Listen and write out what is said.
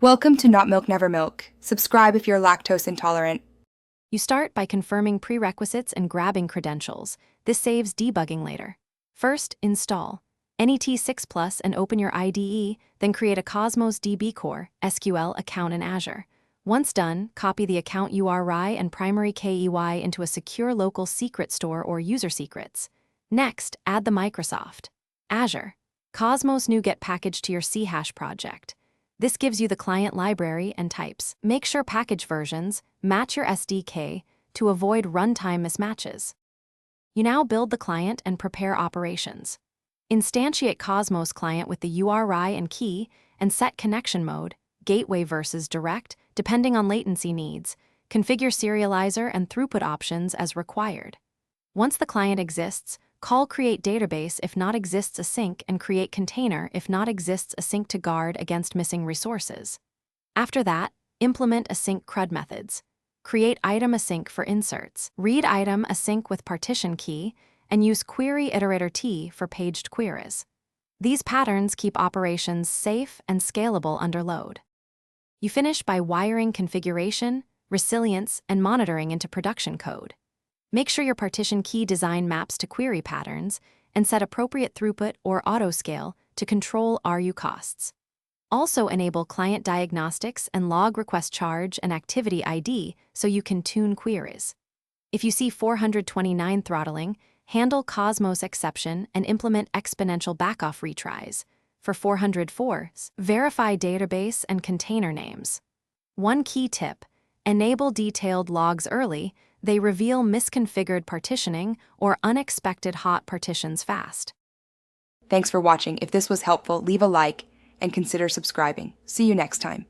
Welcome to Not Milk Never Milk. Subscribe if you're lactose intolerant. You start by confirming prerequisites and grabbing credentials. This saves debugging later. First, install NET6 Plus and open your IDE, then create a Cosmos DB Core SQL account in Azure. Once done, copy the account URI and primary KEY into a secure local secret store or user secrets. Next, add the Microsoft Azure Cosmos NuGet package to your Chash project. This gives you the client library and types. Make sure package versions match your SDK to avoid runtime mismatches. You now build the client and prepare operations. Instantiate Cosmos client with the URI and key and set connection mode, gateway versus direct, depending on latency needs. Configure serializer and throughput options as required. Once the client exists, call create database if not exists async and create container if not exists async to guard against missing resources. After that, implement async CRUD methods. Create item async for inserts. Read item async with partition key and use query iterator T for paged queries. These patterns keep operations safe and scalable under load. You finish by wiring configuration, resilience, and monitoring into production code. Make sure your partition key design maps to query patterns and set appropriate throughput or autoscale to control RU costs. Also enable client diagnostics and log request charge and activity ID so you can tune queries. If you see 429 throttling, handle Cosmos exception and implement exponential backoff retries. For 404, verify database and container names. One key tip: enable detailed logs early. They reveal misconfigured partitioning or unexpected hot partitions fast. Thanks for watching. If this was helpful, leave a like and consider subscribing. See you next time.